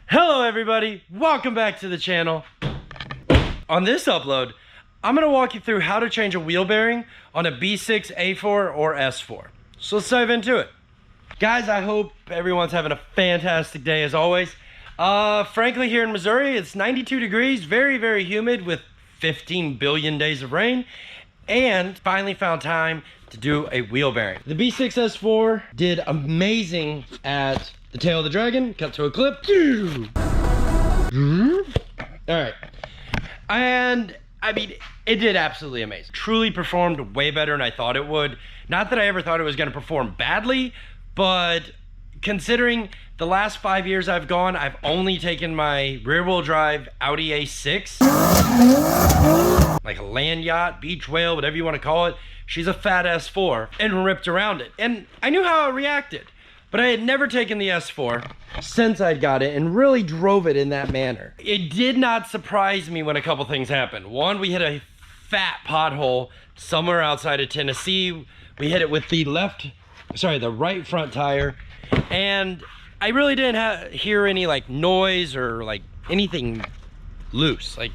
Hello everybody, welcome back to the channel. On this upload, I'm gonna walk you through how to change a wheel bearing on a B6 A4 or S4. So let's dive into it. Guys, I hope everyone's having a fantastic day as always. Frankly, here in Missouri, it's 92 degrees, very, very humid with 15 billion days of rain, and finally found time to do a wheel bearing. The B6 S4 did amazing at the tail of the dragon, cut to a clip. All right, and I mean, it did absolutely amazing. Truly performed way better than I thought it would. Not that I ever thought it was gonna perform badly, but considering the last 5 years I've gone, I've only taken my rear wheel drive Audi A6, like a land yacht, beach whale, whatever you wanna call it. She's a fat S4 and ripped around it. And I knew how it reacted, but I had never taken the S4 since I'd got it and really drove it in that manner. It did not surprise me when a couple things happened. One, we hit a fat pothole somewhere outside of Tennessee. We hit it with the right front tire. And I really didn't hear any like noise or like anything loose. Like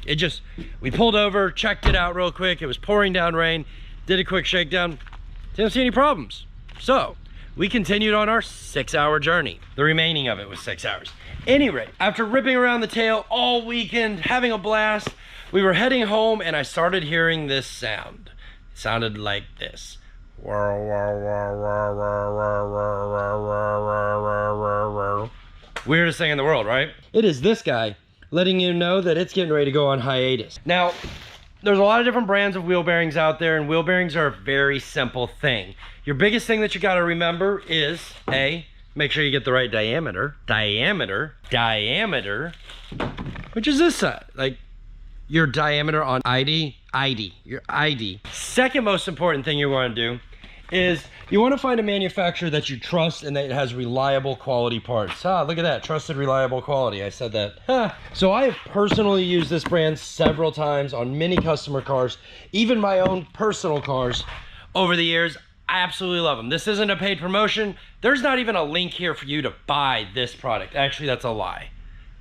we pulled over, checked it out real quick. It was pouring down rain, did a quick shakedown, didn't see any problems. So we continued on our 6-hour journey. The remaining of it was 6 hours. Anyway, after ripping around the tail all weekend, having a blast, we were heading home and I started hearing this sound. It sounded like this. Weirdest thing in the world, right? It is this guy letting you know that it's getting ready to go on hiatus. Now, there's a lot of different brands of wheel bearings out there, and wheel bearings are a very simple thing. Your biggest thing that you gotta remember is, A, make sure you get the right diameter, which is this side, like your diameter on your ID. Second most important thing you wanna do is you want to find a manufacturer that you trust and that has reliable quality parts. Look at that, trusted, reliable quality. I said that. So I have personally used this brand several times on many customer cars, even my own personal cars over the years. I absolutely love them. This isn't a paid promotion. There's not even a link here for you to buy this product. Actually, that's a lie.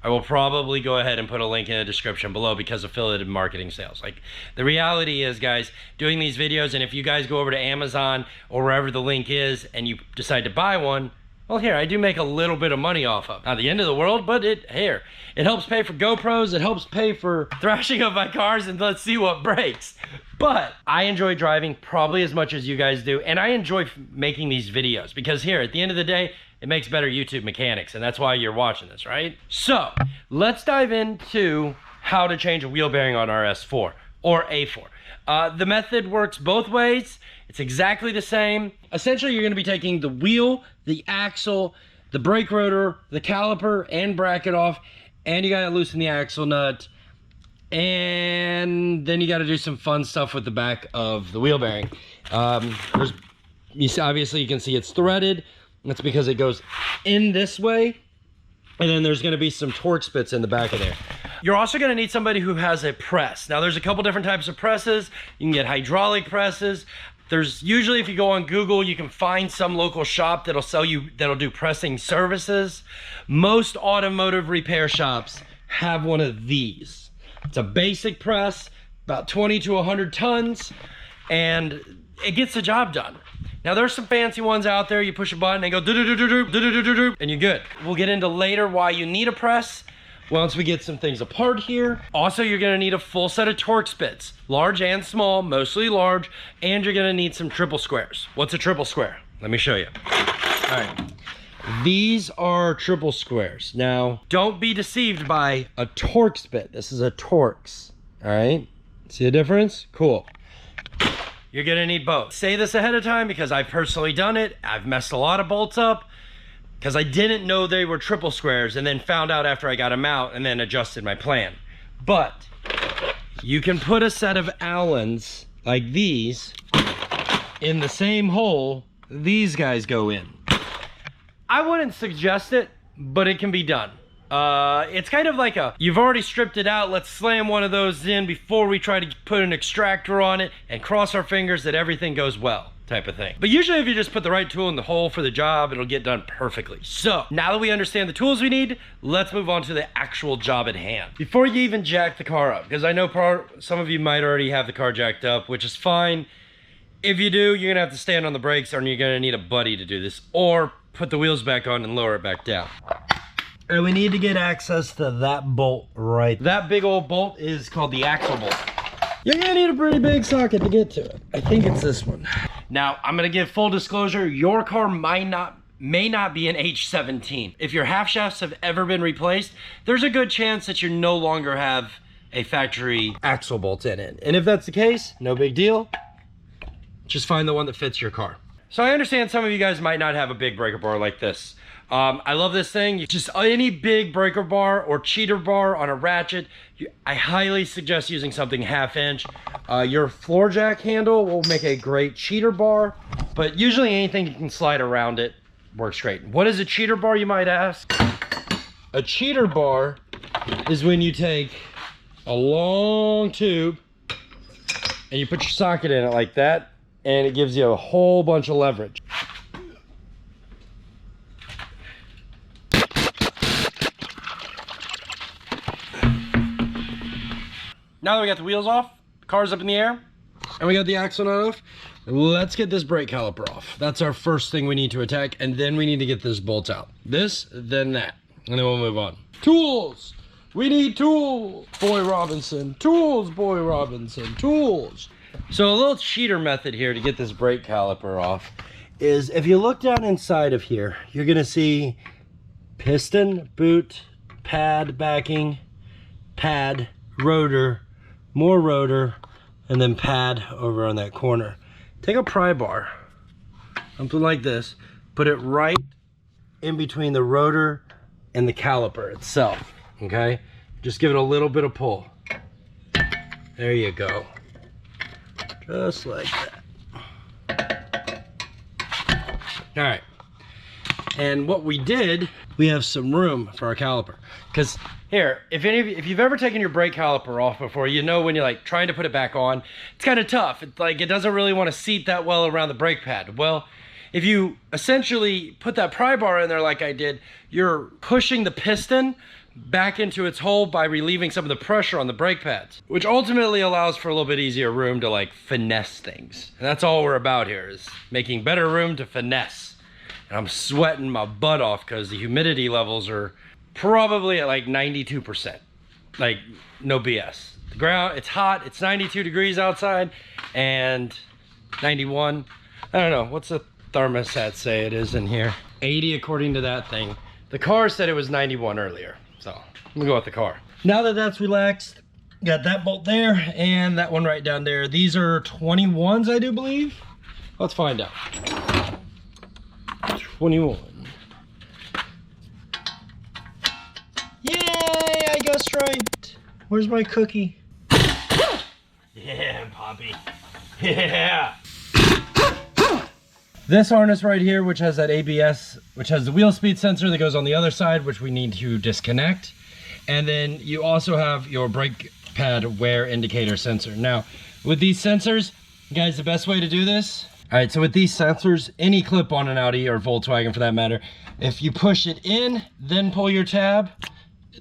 I will probably go ahead and put a link in the description below because affiliated marketing sales. Like, the reality is, guys, doing these videos, and if you guys go over to Amazon or wherever the link is and you decide to buy one, well, here, I do make a little bit of money off of. Not the end of the world, but it helps pay for GoPros, it helps pay for thrashing of my cars, and let's see what breaks. But I enjoy driving probably as much as you guys do, and I enjoy making these videos because here, at the end of the day, it makes better YouTube mechanics, and that's why you're watching this, right? So let's dive into how to change a wheel bearing on our S4 or A4. The method works both ways. It's exactly the same. Essentially, you're gonna be taking the wheel, the axle, the brake rotor, the caliper, and bracket off, and you gotta loosen the axle nut, and then you gotta do some fun stuff with the back of the wheel bearing. Obviously, you can see it's threaded. That's because it goes in this way, and then there's gonna be some torque spits in the back of there. You're also gonna need somebody who has a press. Now, there's a couple different types of presses. You can get hydraulic presses. There's usually, if you go on Google, you can find some local shop that'll do pressing services. Most automotive repair shops have one of these. It's a basic press, about 20 to 100 tons, and it gets the job done. Now, there's some fancy ones out there. You push a button and go do-do-do-do-do, and you're good. We'll get into later why you need a press once we get some things apart here. Also, you're gonna need a full set of torque spits, large and small, mostly large, and you're gonna need some triple squares. What's a triple square? Let me show you. All right, these are triple squares. Now, don't be deceived by a torque spit. This is a Torx, all right? See the difference? Cool. You're gonna need both. Say this ahead of time because I've personally done it. I've messed a lot of bolts up because I didn't know they were triple squares and then found out after I got them out and then adjusted my plan. But you can put a set of Allens like these in the same hole these guys go in. I wouldn't suggest it, but it can be done. It's kind of like you've already stripped it out, let's slam one of those in before we try to put an extractor on it and cross our fingers that everything goes well. type of thing. But usually if you just put the right tool in the hole for the job, it'll get done perfectly. So now that we understand the tools we need, let's move on to the actual job at hand. Before you even jack the car up, because I know some of you might already have the car jacked up, which is fine. If you do, you're gonna have to stand on the brakes, or you're gonna need a buddy to do this, or put the wheels back on and lower it back down. And we need to get access to that bolt right. That big old bolt is called the axle bolt. You're gonna need a pretty big socket to get to it. I think it's this one. Now, I'm gonna give full disclosure, your car may not be an H17. If your half shafts have ever been replaced, there's a good chance that you no longer have a factory axle bolt in it. And if that's the case, no big deal. Just find the one that fits your car. So I understand some of you guys might not have a big breaker bar like this. I love this thing. Just any big breaker bar or cheater bar on a ratchet, I highly suggest using something 1/2 inch. Your floor jack handle will make a great cheater bar, but usually anything you can slide around it works great. What is a cheater bar, you might ask? A cheater bar is when you take a long tube and you put your socket in it like that, and it gives you a whole bunch of leverage. Now that we got the wheels off, the car's up in the air, and we got the axle nut off, let's get this brake caliper off. That's our first thing we need to attack, and then we need to get this bolt out. This, then that, and then we'll move on. Tools! We need tools! Boy Robinson. Tools, Boy Robinson. Tools! So a little cheater method here to get this brake caliper off is if you look down inside of here, you're gonna see piston, boot, pad backing, pad, rotor, more rotor, and then pad over on that corner. Take a pry bar, something like this, put it right in between the rotor and the caliper itself, okay? Just give it a little bit of pull. There you go. Just like that. All right. And what we did, we have some room for our caliper. Because here, if you've ever taken your brake caliper off before, you know when you're like trying to put it back on, it's kind of tough. It's like it doesn't really want to seat that well around the brake pad. Well, if you essentially put that pry bar in there like I did, you're pushing the piston back into its hole by relieving some of the pressure on the brake pads, which ultimately allows for a little bit easier room to like finesse things. And that's all we're about here, is making better room to finesse. And I'm sweating my butt off because the humidity levels are probably at like 92%. Like, no BS. The ground, it's hot, it's 92 degrees outside, and 91. I don't know, what's the thermostat say it is in here? 80 according to that thing. The car said it was 91 earlier, so I'm gonna go with the car. Now that that's relaxed, got that bolt there and that one right down there. These are 21s, I do believe. Let's find out. 21. Yay, I got striped. Where's my cookie? Yeah, Poppy. Yeah. This harness right here, which has that ABS, which has the wheel speed sensor that goes on the other side, which we need to disconnect. And then you also have your brake pad wear indicator sensor. Now, with these sensors, guys, the best way to do this, all right, so with these sensors, any clip on an Audi or Volkswagen for that matter, if you push it in, then pull your tab,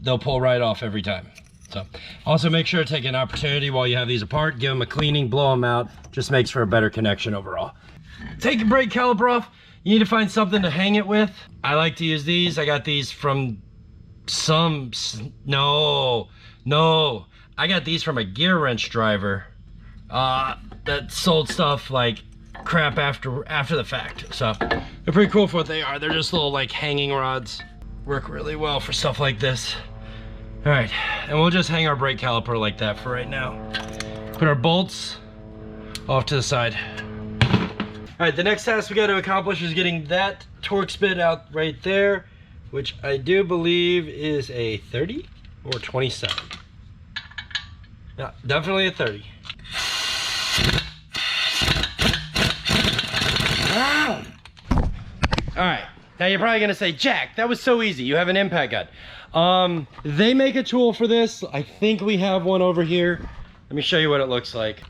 they'll pull right off every time. So also make sure to take an opportunity while you have these apart, give them a cleaning, blow them out, just makes for a better connection overall. Take your brake caliper off, you need to find something to hang it with. I like to use these. I got these from I got these from a gear wrench driver that sold stuff like crap after the fact. So they're pretty cool for what they are. They're just little like hanging rods. Work really well for stuff like this. All right, and we'll just hang our brake caliper like that for right now. Put our bolts off to the side. All right, the next task we got to accomplish is getting that torque spit out right there, which I do believe is a 30 or 27. Yeah, definitely a 30. Ow! All right, now you're probably gonna say, Jack, that was so easy. You have an impact gun. They make a tool for this. I think we have one over here. Let me show you what it looks like.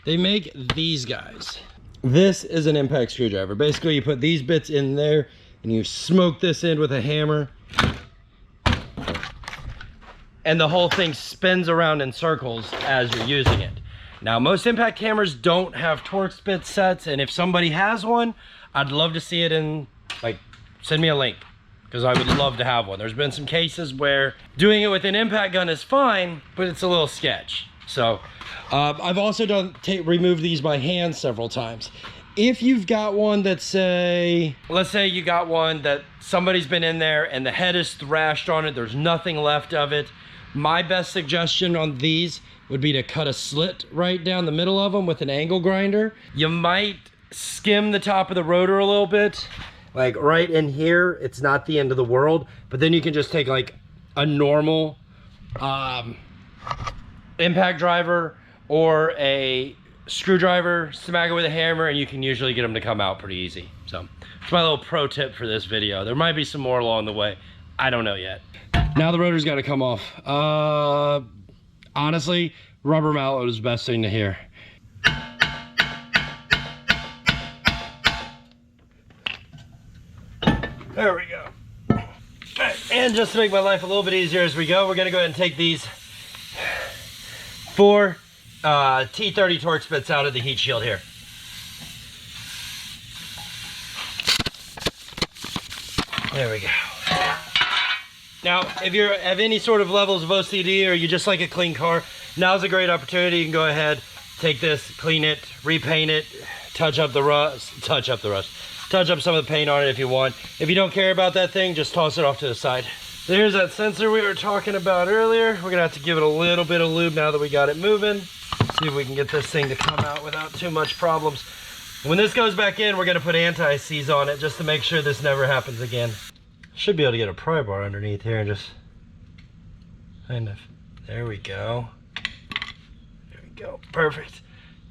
They make these guys. This is an impact screwdriver. Basically, you put these bits in there and you smoke this in with a hammer. And the whole thing spins around in circles as you're using it. Now, most impact hammers don't have Torx bit sets, and if somebody has one, I'd love to see it in, like, send me a link, because I would love to have one. There's been some cases where doing it with an impact gun is fine, but it's a little sketch. So, I've also removed these by hand several times. If you've got one that let's say you got one that somebody's been in there and the head is thrashed on it, there's nothing left of it, my best suggestion on these would be to cut a slit right down the middle of them with an angle grinder. You might skim the top of the rotor a little bit, like right in here. It's not the end of the world, but then you can just take like a normal impact driver or a screwdriver, smack it with a hammer, and you can usually get them to come out pretty easy. So it's my little pro tip for this video. There might be some more along the way. I don't know yet. Now the rotor's got to come off. Honestly, rubber mallet is the best thing to hear. There we go. All right, and just to make my life a little bit easier as we go, we're gonna go ahead and take these 4 T30 Torx bits out of the heat shield here. There we go. Now, if you have any sort of levels of OCD or you just like a clean car, now's a great opportunity. You can go ahead, take this, clean it, repaint it, touch up some of the paint on it if you want. If you don't care about that thing, just toss it off to the side. There's that sensor we were talking about earlier. We're gonna have to give it a little bit of lube now that we got it moving. See if we can get this thing to come out without too much problems. When this goes back in, we're gonna put anti-seize on it just to make sure this never happens again. Should be able to get a pry bar underneath here and just kind of, there we go. There we go, perfect.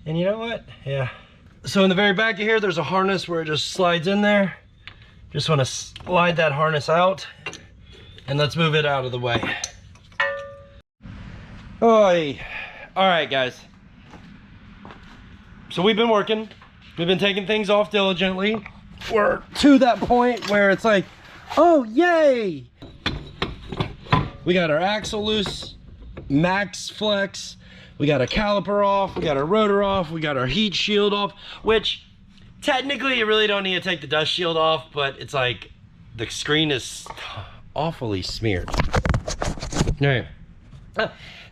And you know what? Yeah. So in the very back of here, there's a harness where it just slides in there. Just wanna slide that harness out and let's move it out of the way. Oi. All right, guys. So we've been working. We've been taking things off diligently. We're to that point where it's like, oh, yay! We got our axle loose, max flex, we got a caliper off, we got our rotor off, we got our heat shield off, which technically you really don't need to take the dust shield off, but it's like the screen is awfully smeared. All right.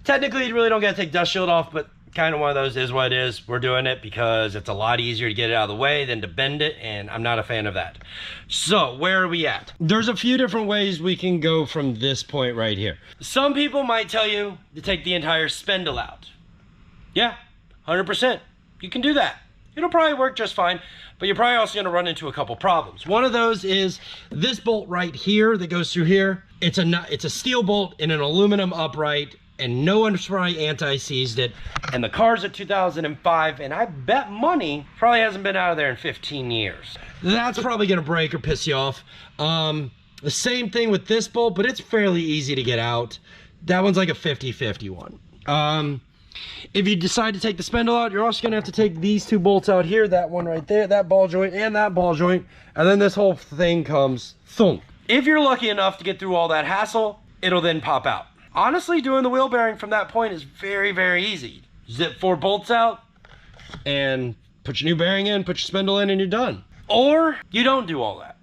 Technically you really don't gotta take dust shield off, but kind of one of those is what it is. We're doing it because it's a lot easier to get it out of the way than to bend it, and I'm not a fan of that. So where are we at? There's a few different ways we can go from this point right here. Some people might tell you to take the entire spindle out. Yeah, 100%. You can do that. It'll probably work just fine, but you're probably also gonna run into a couple problems. One of those is this bolt right here that goes through here. It's a steel bolt in an aluminum upright, and no one's probably anti-seized it, and the car's at 2005, and I bet money probably hasn't been out of there in 15 years. That's probably gonna break or piss you off. The same thing with this bolt, but it's fairly easy to get out. That one's like a 50-50 one. If you decide to take the spindle out, you're also gonna have to take these 2 bolts out here, that one right there, that ball joint and that ball joint, and then this whole thing comes thunk. If you're lucky enough to get through all that hassle, it'll then pop out. Honestly, doing the wheel bearing from that point is very, very easy. Zip 4 bolts out and put your new bearing in, put your spindle in, and you're done. Or you don't do all that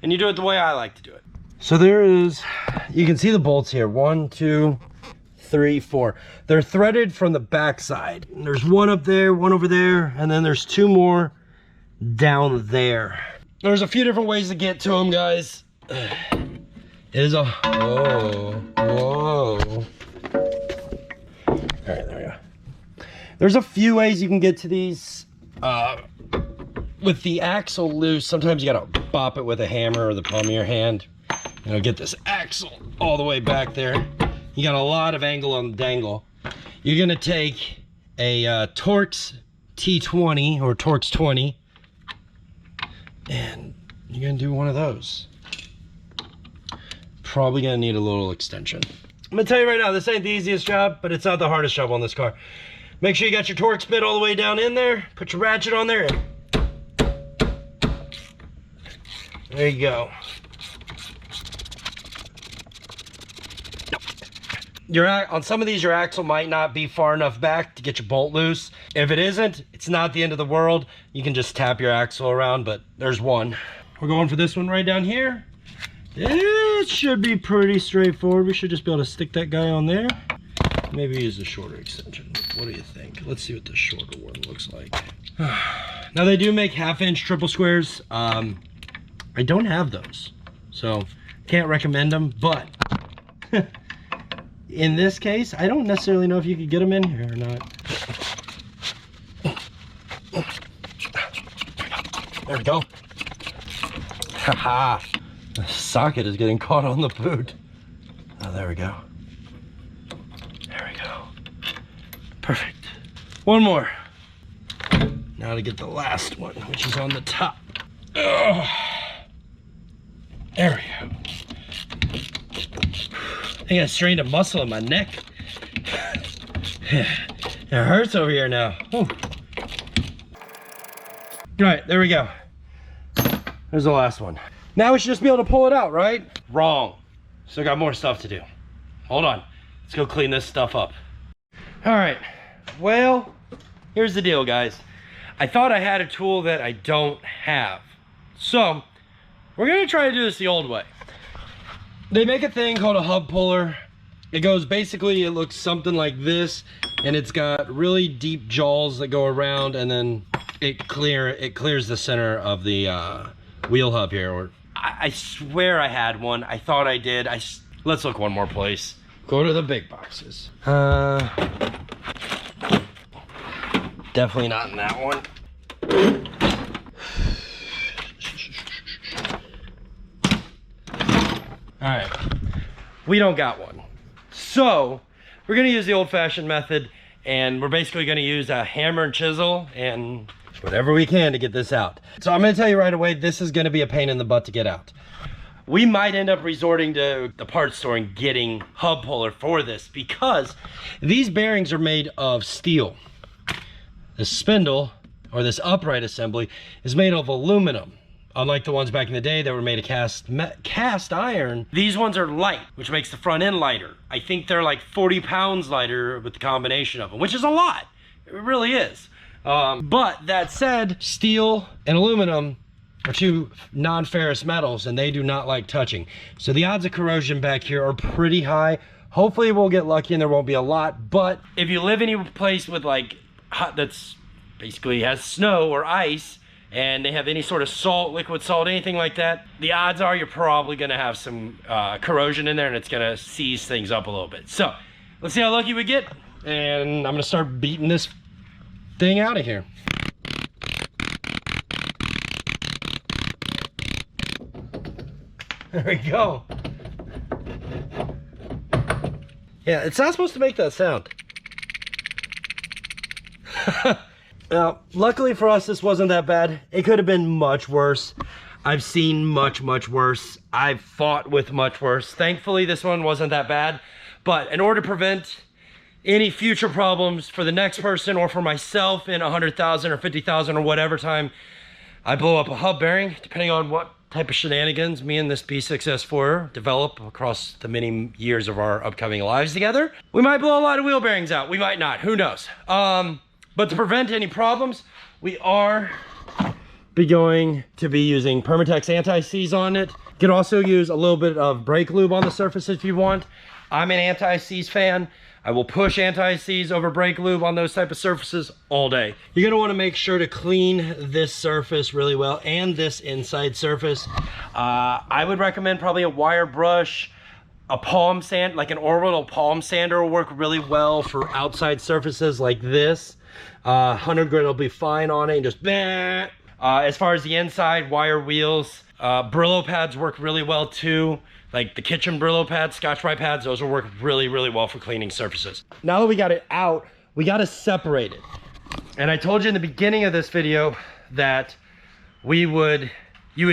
and you do it the way I like to do it. So there is, you can see the bolts here, 1, 2, 3, 4. They're threaded from the back side. There's one up there, one over there, and then there's 2 more down there. There's a few different ways to get to them, guys. It is a, whoa. All right, there we go. There's a few ways you can get to these. With the axle loose, sometimes you gotta bop it with a hammer or the palm of your hand. You know, get this axle all the way back there. You got a lot of angle on the dangle. You're gonna take a Torx T20 or Torx 20, and you're gonna do one of those. Probably gonna need a little extension. I'm gonna tell you right now, this ain't the easiest job, but it's not the hardest job on this car. Make sure you got your Torx bit all the way down in there, put your ratchet on there, and There you go. On some of these, your axle might not be far enough back to get your bolt loose. If it isn't, it's not the end of the world. You can just tap your axle around, but there's one. We're going for this one right down here. It should be pretty straightforward. We should just be able to stick that guy on there. Maybe use a shorter extension. What do you think? Let's see what the shorter one looks like. Now they do make 1/2-inch triple squares. I don't have those, so can't recommend them, but in this case, I don't necessarily know if you could get them in here or not. There we go. Haha. The socket is getting caught on the boot. Oh, there we go. There we go. Perfect. One more. Now to get the last one, which is on the top. Ugh. There we go. I think I strained a muscle in my neck. It hurts over here now. Ooh. All right, there we go. There's the last one. Now we should just be able to pull it out, right? Wrong. Still got more stuff to do. Hold on. Let's go clean this stuff up. All right. Well, here's the deal, guys. I thought I had a tool that I don't have. So, we're gonna try to do this the old way. They make a thing called a hub puller. It goes basically, it looks something like this, and it's got really deep jaws that go around, and then it clears the center of the wheel hub here. Or I swear I had one. I thought I did. Let's look one more place. Go to the big boxes. Definitely not in that one. All right, we don't got one. So we're gonna use the old-fashioned method, and we're basically gonna use a hammer and chisel and whatever we can to get this out. So I'm gonna tell you right away, this is gonna be a pain in the butt to get out. We might end up resorting to the parts store and getting hub puller for this, because these bearings are made of steel. The spindle, or this upright assembly, is made of aluminum. Unlike the ones back in the day that were made of cast iron, these ones are light, which makes the front end lighter. I think they're like 40 pounds lighter with the combination of them, which is a lot. It really is. But that said, steel and aluminum are two non-ferrous metals, and they do not like touching. So the odds of corrosion back here are pretty high. Hopefully we'll get lucky and there won't be a lot, but if you live any place with like that's basically has snow or ice, and they have any sort of salt, liquid salt, anything like that, the odds are you're probably gonna have some corrosion in there, and it's gonna seize things up a little bit. So let's see how lucky we get, and I'm gonna start beating this thing out of here. There we go. Yeah, it's not supposed to make that sound. Now, luckily for us, this wasn't that bad. It could have been much worse. I've seen much worse. I've fought with much worse. Thankfully, this one wasn't that bad. But in order to prevent any future problems for the next person or for myself in 100,000 or 50,000 or whatever time I blow up a hub bearing, depending on what type of shenanigans me and this B6 S4 develop across the many years of our upcoming lives together, we might blow a lot of wheel bearings out. We might not. Who knows? But to prevent any problems, we are going to be using Permatex anti-seize on it. You can also use a little bit of brake lube on the surface if you want. I'm an anti-seize fan. I will push anti-seize over brake lube on those type of surfaces all day. You're gonna wanna make sure to clean this surface really well and this inside surface. I would recommend probably a wire brush, a palm sand, like an orbital palm sander will work really well for outside surfaces like this. 100 grit will be fine on it, and just as far as the inside, wire wheels, Brillo pads work really well too. Like the kitchen Brillo pads, Scotch-Brite pads, those will work really well for cleaning surfaces. Now that we got it out, we got to separate it. And I told you in the beginning of this video that you would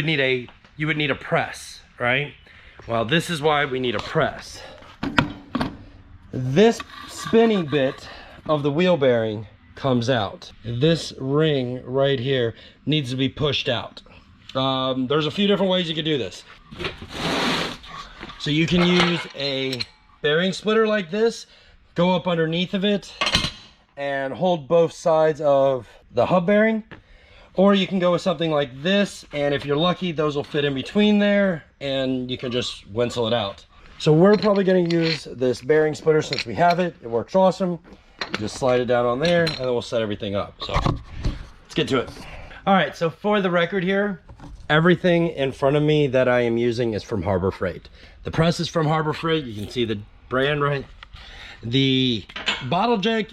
need a press, right? Well, this is why we need a press. This spinning bit of the wheel bearing comes out. This ring right here needs to be pushed out. There's a few different ways you could do this. So you can use a bearing splitter like this, go up underneath of it and hold both sides of the hub bearing, or you can go with something like this, and if you're lucky those will fit in between there and you can just winsel it out. So we're probably going to use this bearing splitter since we have it. It works awesome. Just slide it down on there and then we'll set everything up. So let's get to it. All right, so for the record here, everything in front of me that I am using is from Harbor Freight. The press is from Harbor Freight. You can see the brand right. The bottle jack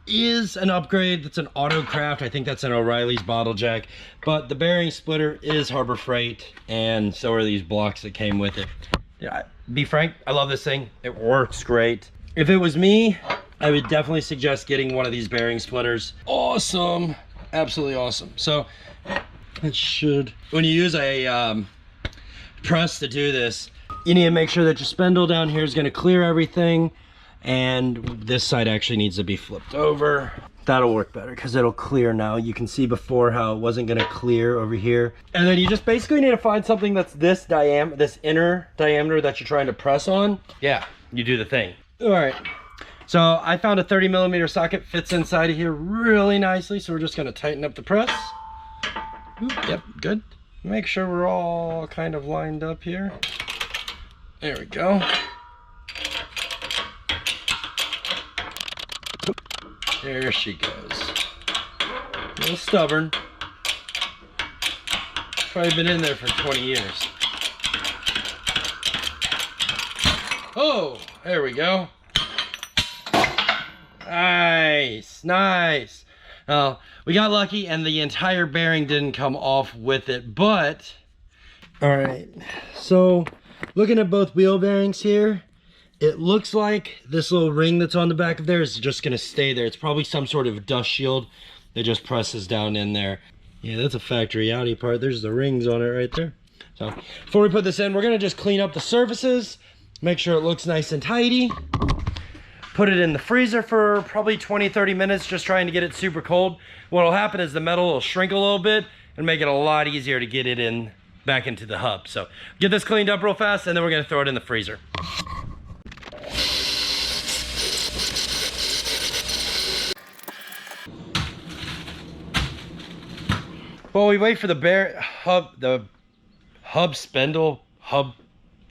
is an upgrade. That's an Autocraft. I think that's an O'Reilly's bottle jack, but the bearing splitter is Harbor Freight, and so are these blocks that came with it. Yeah, be frank, I love this thing. It works great. If it was me, I would definitely suggest getting one of these bearing splitters. Awesome, absolutely awesome. So it should, when you use a press to do this, you need to make sure that your spindle down here is going to clear everything, and this side actually needs to be flipped over. That'll work better because it'll clear now. You can see before how it wasn't going to clear over here. And then you just basically need to find something that's this inner diameter that you're trying to press on. Yeah, you do the thing. All right, so I found a 30mm socket, fits inside of here really nicely, so we're just going to tighten up the press. Oop, yep, good. Make sure we're all kind of lined up here. There we go. There she goes. A little stubborn. Probably been in there for 20 years. Oh, there we go. Nice, nice. Well, we got lucky and the entire bearing didn't come off with it, but all right. So looking at both wheel bearings here, it looks like this little ring that's on the back of there is just going to stay there. It's probably some sort of dust shield that just presses down in there. Yeah, that's a factory Audi part. There's the rings on it right there. So before we put this in, we're going to just clean up the surfaces, make sure it looks nice and tidy. Put it in the freezer for probably 20-30 minutes, just trying to get it super cold. What will happen is the metal will shrink a little bit and make it a lot easier to get it in back into the hub. So get this cleaned up real fast and then we're going to throw it in the freezer. Well, we wait for the hub spindle,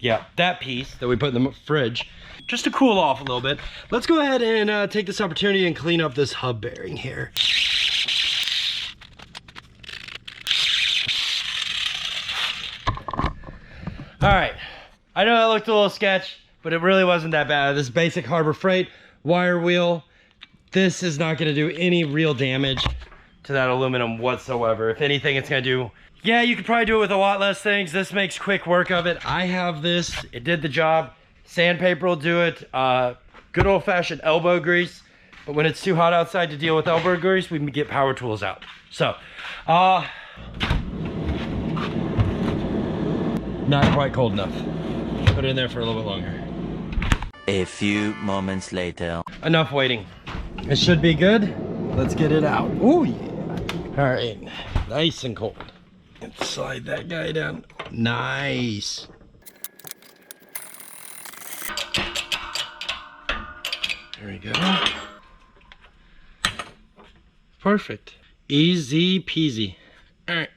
yeah, that piece that we put in the fridge, just to cool off a little bit. Let's go ahead and take this opportunity and clean up this hub bearing here. All right, I know that looked a little sketch, but it really wasn't that bad. This basic Harbor Freight wire wheel, this is not gonna do any real damage to that aluminum whatsoever. If anything, it's gonna do, yeah, you could probably do it with a lot less things. This makes quick work of it. I have this, it did the job. Sandpaper will do it. Good old-fashioned elbow grease, but when it's too hot outside to deal with elbow grease, we can get power tools out. So not quite cold enough. Put it in there for a little bit longer. A few moments later. Enough waiting. It should be good. Let's get it out. Oh yeah. All right, nice and cold. Let's slide that guy down. Nice. There we go. Perfect. Easy peasy. All right.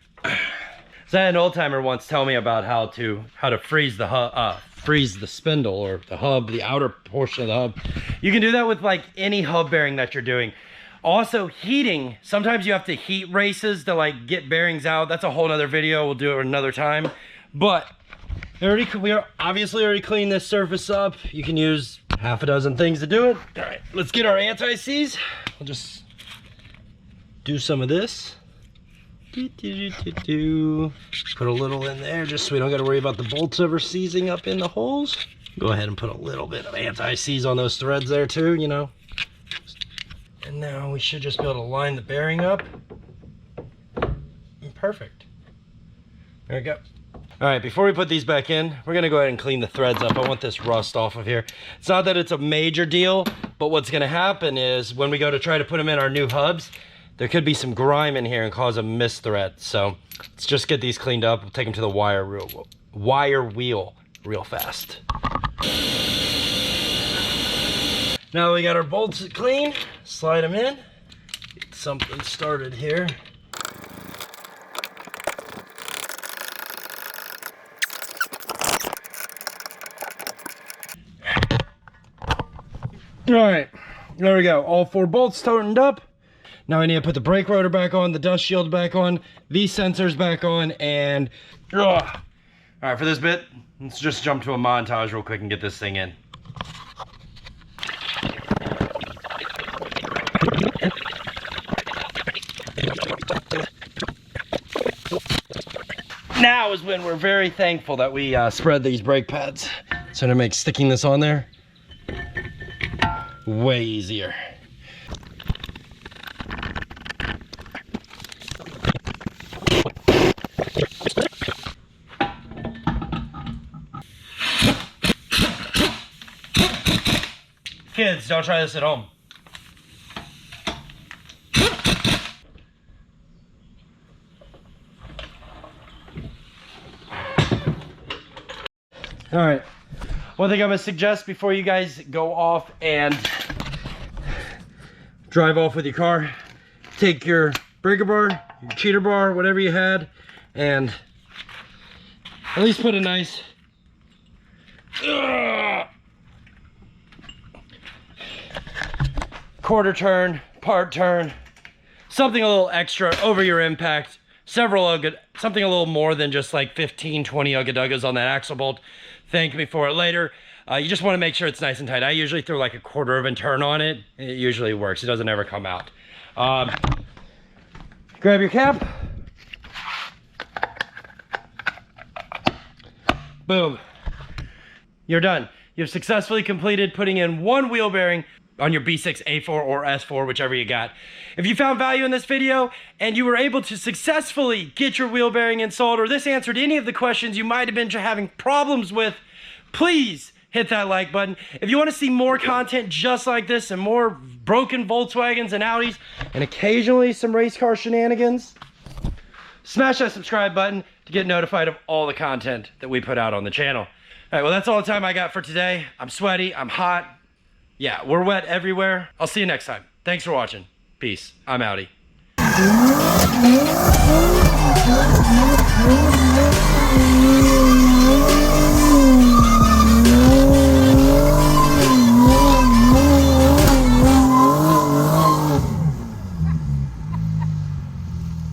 So I had an old timer once tell me about how to freeze the freeze the spindle or the hub, the outer portion of the hub. You can do that with like any hub bearing that you're doing. Also heating, sometimes you have to heat races to like get bearings out. That's a whole nother video, we'll do it another time. But we are obviously already cleaned this surface up. You can use half a dozen things to do it. All right, let's get our anti-seize. We'll just do some of this. Put a little in there just so we don't gotta worry about the bolts ever seizing up in the holes. Go ahead and put a little bit of anti-seize on those threads there too, you know. And now we should just be able to line the bearing up. Perfect. There we go. All right, before we put these back in, we're gonna go ahead and clean the threads up. I want this rust off of here. It's not that it's a major deal, but what's gonna happen is when we go to try to put them in our new hubs, there could be some grime in here and cause a misthread. So let's just get these cleaned up. We'll take them to the wire wheel real fast. Now we got our bolts clean, slide them in, get something started here. All right, there we go. All 4 bolts tightened up. Now I need to put the brake rotor back on, the dust shield back on, these sensors back on, and all right, for this bit, let's just jump to a montage real quick and get this thing in. Now is when we're very thankful that we spread these brake pads. So to make sticking this on there way easier. Kids, don't try this at home. All right, one thing I'm gonna suggest before you guys go off and drive off with your car, take your breaker bar, your cheater bar, whatever you had, and at least put a nice quarter turn, part turn, something a little extra over your impact, something a little more than just like 15, 20 ugga-duggas on that axle bolt. Thank me for it later. You just want to make sure it's nice and tight. I usually throw like a quarter of a turn on it. It usually works. It doesn't ever come out. Grab your cap. Boom. You're done. You've successfully completed putting in 1 wheel bearing on your B6 A4 or S4, whichever you got. If you found value in this video and you were able to successfully get your wheel bearing installed, or this answered any of the questions you might have been having problems with, please hit that like button. If you want to see more content just like this and more broken Volkswagens and Audis and occasionally some race car shenanigans, smash that subscribe button to get notified of all the content that we put out on the channel. All right, well, that's all the time I got for today. I'm sweaty, I'm hot. Yeah, we're wet everywhere. I'll see you next time. Thanks for watching. Peace. I'm Audi.